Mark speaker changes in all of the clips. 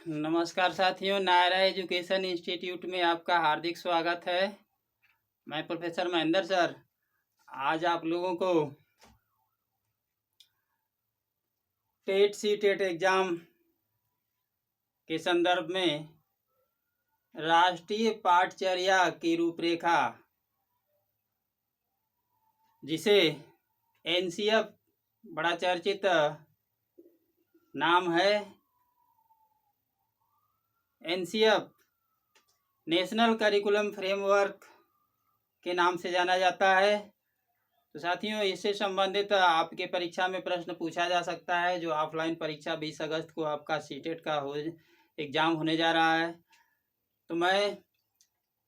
Speaker 1: नमस्कार साथियों, Naira education institute में आपका हार्दिक स्वागत है। मैं प्रोफेसर महेंद्र सर आज आप लोगों को टेट सीटेट एग्जाम के संदर्भ में राष्ट्रीय पाठचर्या की रूपरेखा, जिसे एनसीएफ बड़ा चर्चित नाम है, एनसीएफ नेशनल करिकुलम फ्रेमवर्क के नाम से जाना जाता है। तो साथियों, इससे संबंधित आपके परीक्षा में प्रश्न पूछा जा सकता है। जो ऑफलाइन परीक्षा 20 अगस्त को आपका सीटेट का एग्जाम होने जा रहा है, तो मैं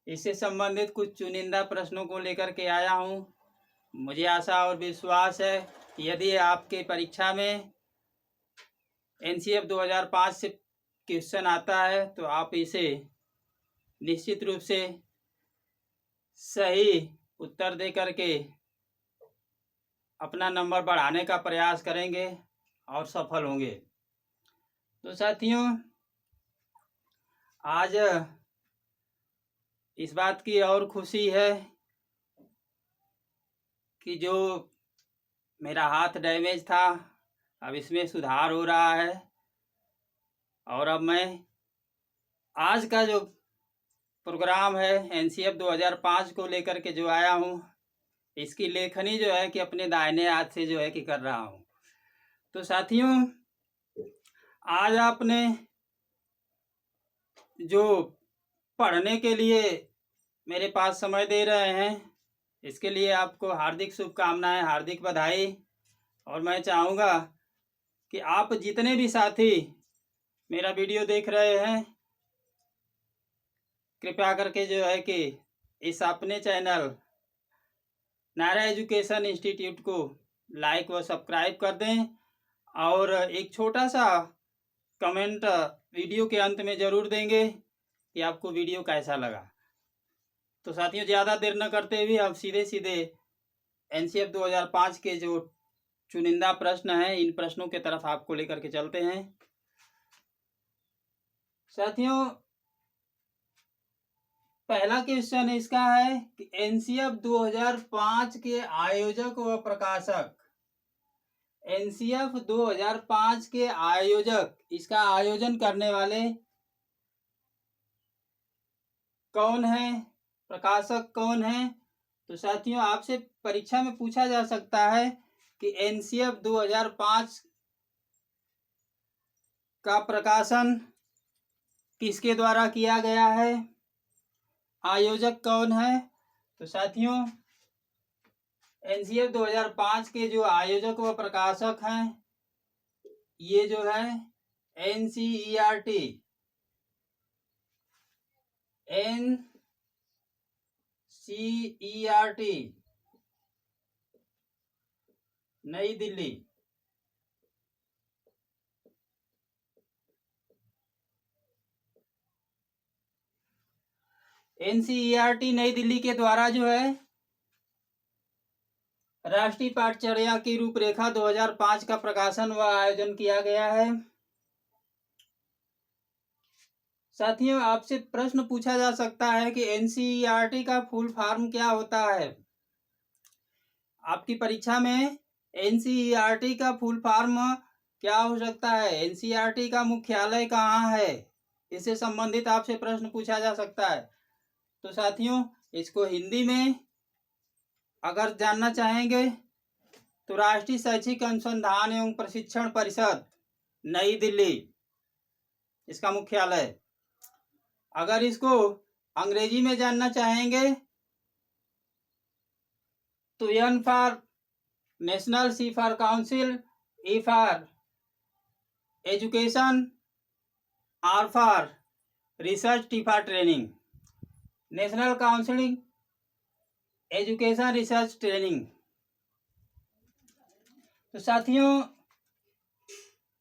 Speaker 1: इससे संबंधित कुछ चुनिंदा प्रश्नों को लेकर के आया हूं। मुझे आशा और विश्वास है कि यदि आपके परीक्षा में एनसीएफ 2005 से क्वेश्चन आता है तो आप इसे निश्चित रूप से सही उत्तर दे करके अपना नंबर बढ़ाने का प्रयास करेंगे और सफल होंगे। तो साथियों, आज इस बात की और खुशी है कि जो मेरा हाथ डैमेज था, अब इसमें सुधार हो रहा है और अब मैं आज का जो प्रोग्राम है एनसीएफ 2005 को लेकर के जो आया हूँ, इसकी लेखनी जो है कि अपने दाहिने हाथ से जो है कि कर रहा हूँ। तो साथियों, आज आपने जो पढ़ने के लिए मेरे पास समय दे रहे हैं, इसके लिए आपको हार्दिक शुभकामनाएं, हार्दिक बधाई। और मैं चाहूँगा कि आप जितने भी साथी मेरा वीडियो देख रहे हैं, कृपया करके जो है कि इस अपने चैनल नायरा एजुकेशन इंस्टीट्यूट को लाइक व सब्सक्राइब कर दें और एक छोटा सा कमेंट वीडियो के अंत में ज़रूर देंगे कि आपको वीडियो कैसा लगा। तो साथियों, ज़्यादा देर न करते हुए अब सीधे सीधे एनसीएफ 2005 के जो चुनिंदा प्रश्न हैं, इन प्रश्नों के तरफ आपको लेकर के चलते हैं। साथियों, पहला क्वेश्चन इसका है कि एनसीएफ 2005 के आयोजक व प्रकाशक, एनसीएफ 2005 के आयोजक, इसका आयोजन करने वाले कौन है, प्रकाशक कौन है? तो साथियों, आपसे परीक्षा में पूछा जा सकता है कि एनसीएफ 2005 का प्रकाशन किसके द्वारा किया गया है, आयोजक कौन है? तो साथियों, एनसीएफ 2005 के जो आयोजक व प्रकाशक हैं, ये जो है एनसीईआरटी, नई दिल्ली, एनसीईआरटी नई दिल्ली के द्वारा जो है राष्ट्रीय पाठचर्या की रूपरेखा 2005 का प्रकाशन व आयोजन किया गया है। साथियों, आपसे प्रश्न पूछा जा सकता है कि एनसीईआरटी का फुल फॉर्म क्या होता है। आपकी परीक्षा में एनसीईआरटी का फुल फॉर्म क्या हो सकता है, एनसीईआरटी का मुख्यालय कहाँ है, इससे संबंधित आपसे प्रश्न पूछा जा सकता है। तो साथियों, इसको हिंदी में अगर जानना चाहेंगे तो राष्ट्रीय शैक्षिक अनुसंधान एवं प्रशिक्षण परिषद नई दिल्ली, इसका मुख्यालय। अगर इसको अंग्रेजी में जानना चाहेंगे तो N for national, C for council, E for education, R for research, T for training, national counselling education research training. तो साथियों,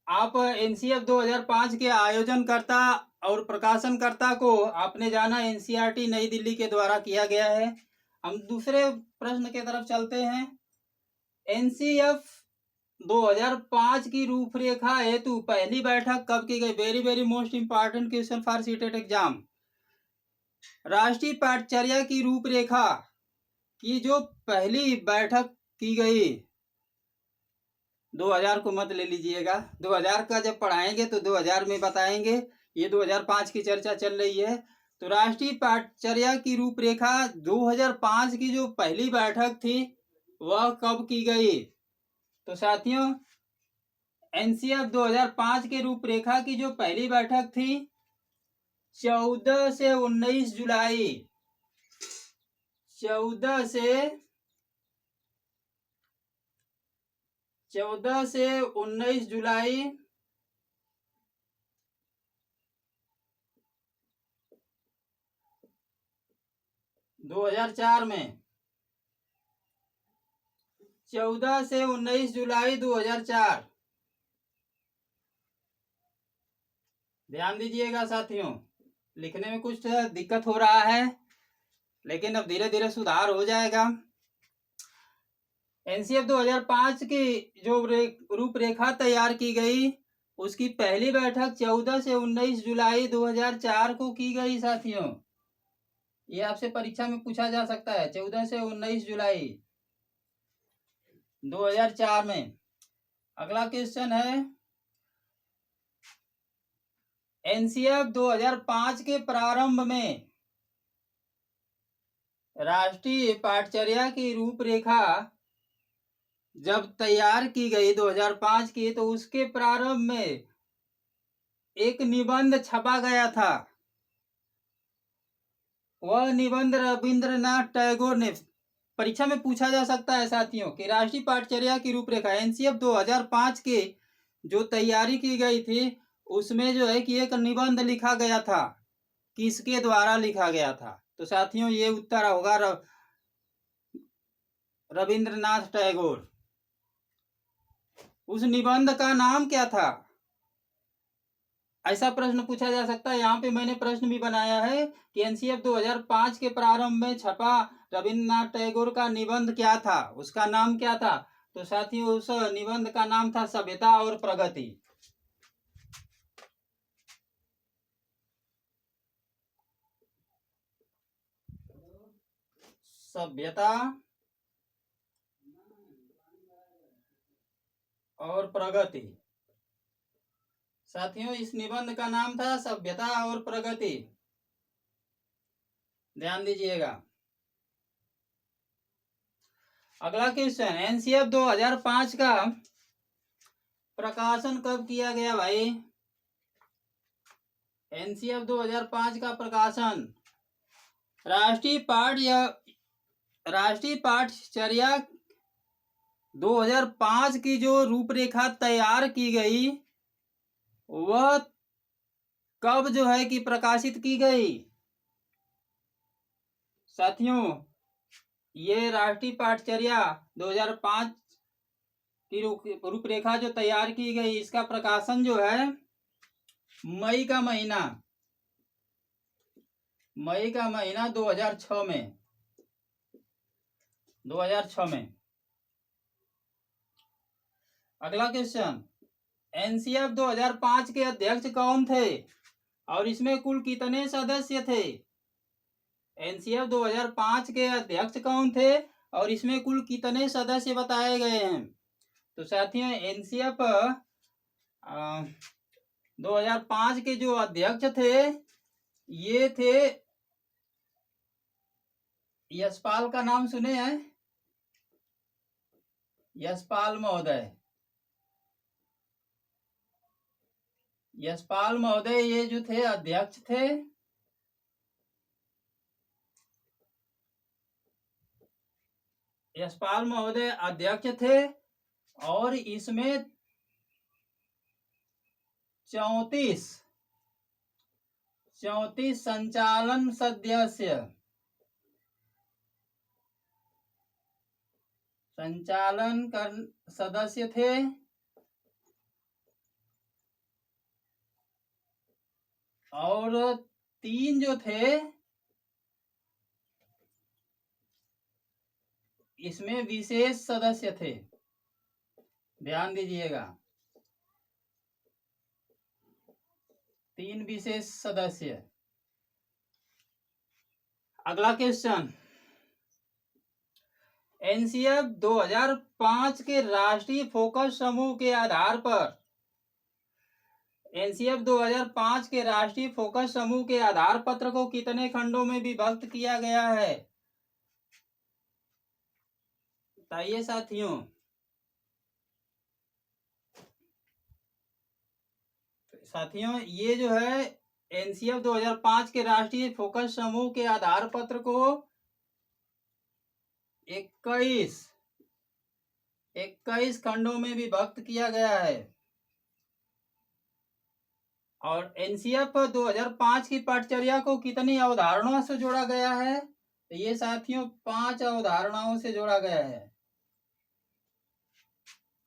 Speaker 1: आप एनसीएफ 2005 के आयोजनकर्ता और प्रकाशनकर्ता को आपने जाना एनसीईआरटी नई दिल्ली के द्वारा किया गया है। हम दूसरे प्रश्न के तरफ चलते हैं। एनसीएफ 2005 की रूपरेखा हेतु पहली बैठक कब की गई? Very very most important question for CTET exam. राष्ट्रीय पाठचर्या की रूपरेखा की जो पहली बैठक की गई, 2000 को मत ले लीजिएगा, 2000 का जब पढ़ाएंगे तो 2000 में बताएंगे, ये 2005 की चर्चा चल रही है। तो राष्ट्रीय पाठचर्या की रूपरेखा 2005 की जो पहली बैठक थी वह कब की गई? तो साथियों एनसीएफ 2005 के रूपरेखा की जो पहली बैठक थी 14 से 19 जुलाई, 14 से 19 जुलाई 2004 में, 14 से 19 जुलाई 2004। ध्यान दीजिएगा साथियों, लिखने में कुछ दिक्कत हो रहा है लेकिन अब धीरे धीरे सुधार हो जाएगा। एनसीएफ 2005 की जो रूपरेखा तैयार की गई उसकी पहली बैठक 14 से 19 जुलाई 2004 को की गई साथियों। ये आपसे परीक्षा में पूछा जा सकता है, 14 से 19 जुलाई 2004 में। अगला क्वेश्चन है, एनसीएफ 2005 के प्रारंभ में राष्ट्रीय पाठचर्या की रूपरेखा जब तैयार की गई 2005 की, तो उसके प्रारंभ में एक निबंध छपा गया था। वह निबंध रविंद्रनाथ टैगोर ने, परीक्षा में पूछा जा सकता है साथियों कि राष्ट्रीय पाठचर्या की रूपरेखा एनसीएफ 2005 के जो तैयारी की गई थी उसमें जो है कि एक निबंध लिखा गया था, किसके द्वारा लिखा गया था? तो साथियों ये उत्तर होगा रविंद्रनाथ टैगोर। उस निबंध का नाम क्या था? ऐसा प्रश्न पूछा जा सकता है। यहाँ पे मैंने प्रश्न भी बनाया है कि एनसीएफ 2005 के प्रारंभ में छपा रविंद्रनाथ टैगोर का निबंध क्या था, उसका नाम क्या था? तो साथियों उस निबंध का नाम था सभ्यता और प्रगति। सभ्यता और प्रगति। साथियों इस निबंध का नाम था सभ्यता और प्रगति। ध्यान दीजिएगा। अगला क्वेश्चन, एनसीएफ 2005 का प्रकाशन कब किया गया भाई? एनसीएफ 2005 का प्रकाशन राष्ट्रीय पाठचर्या 2005 की जो रूपरेखा तैयार की गई वह कब जो है कि प्रकाशित की गई? साथियों ये राष्ट्रीय पाठचर्या 2005 की रूपरेखा जो तैयार की गई इसका प्रकाशन जो है मई का महीना 2006 में, 2006 में। अगला क्वेश्चन, एनसीएफ 2005 के अध्यक्ष कौन थे और इसमें कुल कितने सदस्य थे? एनसीएफ 2005 के अध्यक्ष कौन थे और इसमें कुल कितने सदस्य बताए गए हैं? तो साथियों एनसीएफ 2005 के जो अध्यक्ष थे ये थे, यशपाल का नाम सुने हैं? यशपाल महोदय, यशपाल महोदय ये जो थे अध्यक्ष थे। यशपाल महोदय अध्यक्ष थे और इसमें 34 संचालन सदस्य थे और 3 जो थे इसमें विशेष सदस्य थे। ध्यान दीजिएगा। 3 विशेष सदस्य। अगला क्वेश्चन, एनसीएफ 2005 के राष्ट्रीय फोकस समूह के आधार पर एनसीएफ 2005 के राष्ट्रीय फोकस समूह के आधार पत्र को कितने खंडों में विभक्त किया गया है? बताइए साथियों। साथियों, ये जो है एनसीएफ 2005 के राष्ट्रीय फोकस समूह के आधार पत्र को 21 खंडों में विभक्त किया गया है। और एनसीएफ 2005 की पाठचर्या को कितनी अवधारणाओं से जोड़ा गया है? तो ये साथियों 5 अवधारणाओं से जोड़ा गया है।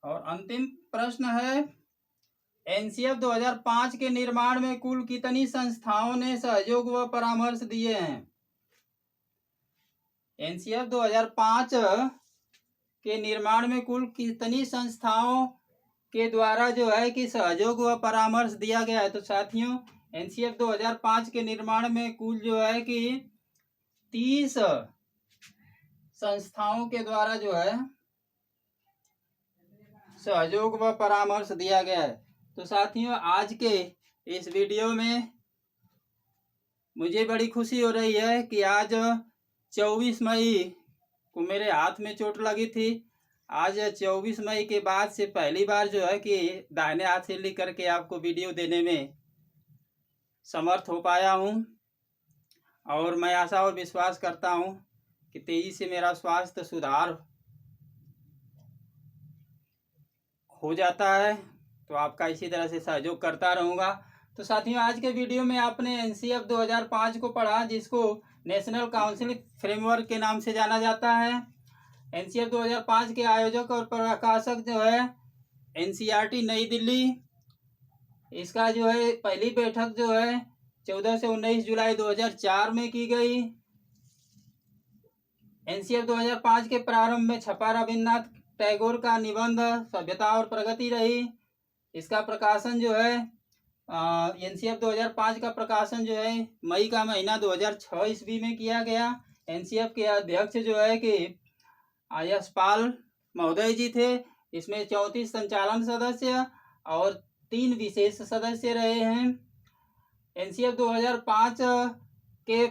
Speaker 1: और अंतिम प्रश्न है, एनसीएफ 2005 के निर्माण में कुल कितनी संस्थाओं ने सहयोग व परामर्श दिए हैं? एनसीएफ 2005 के निर्माण में कुल कितनी संस्थाओं के द्वारा जो है कि सहयोग व परामर्श दिया गया है? तो साथियों, एनसीएफ 2005 के निर्माण में कुल जो है कि 30 संस्थाओं के द्वारा जो है सहयोग व परामर्श दिया गया है। तो साथियों, आज के इस वीडियो में मुझे बड़ी खुशी हो रही है कि आज 24 मई को मेरे हाथ में चोट लगी थी। आज 24 मई के बाद से पहली बार जो है कि दाहिने हाथ से लिख करके आपको वीडियो देने में समर्थ हो पाया हूं। और मैं आशा और विश्वास करता हूं कि तेजी से मेरा स्वास्थ्य सुधार हो जाता है। तो आपका इसी तरह से सहयोग करता रहूँगा। तो साथियों, आज के वीडियो में आपने एनसीएफ 2005 को पढ़ा, जिसको नेशनल काउंसिल फ्रेमवर्क के नाम से जाना जाता है। एनसीएफ 2005 के आयोजक और प्रकाशक जो है एनसीईआरटी नई दिल्ली। इसका जो है पहली बैठक जो है 14 से 19 जुलाई 2004 में की गई। एनसीएफ 2005 के प्रारंभ में छपा रविन्द्रनाथ टैगोर का निबंध सभ्यता और प्रगति रही। इसका प्रकाशन जो है एनसीएफ 2005 का प्रकाशन जो है मई का महीना 2006 ईस्वी में किया गया। एनसीएफ के अध्यक्ष जो है कि यशपाल महोदय जी थे। इसमें 34 संचालन सदस्य और 3 विशेष सदस्य रहे हैं। एनसीएफ 2005 के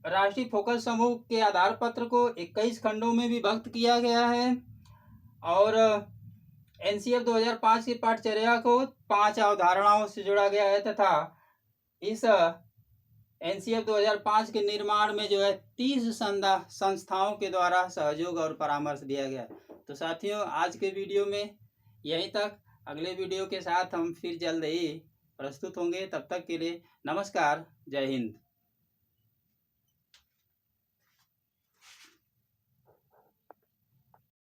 Speaker 1: राष्ट्रीय फोकस समूह के आधार पत्र को 21 खंडों में विभक्त किया गया है। और एनसीएफ 2005 की पाठचर्या को 5 अवधारणाओं से जोड़ा गया है तथा इस एनसीएफ 2005 के निर्माण में जो है 30 संस्थाओं के द्वारा सहयोग और परामर्श दिया गया है। तो साथियों, आज के वीडियो में यहीं तक। अगले वीडियो के साथ हम फिर जल्द ही प्रस्तुत होंगे। तब तक के लिए नमस्कार, जय हिंद।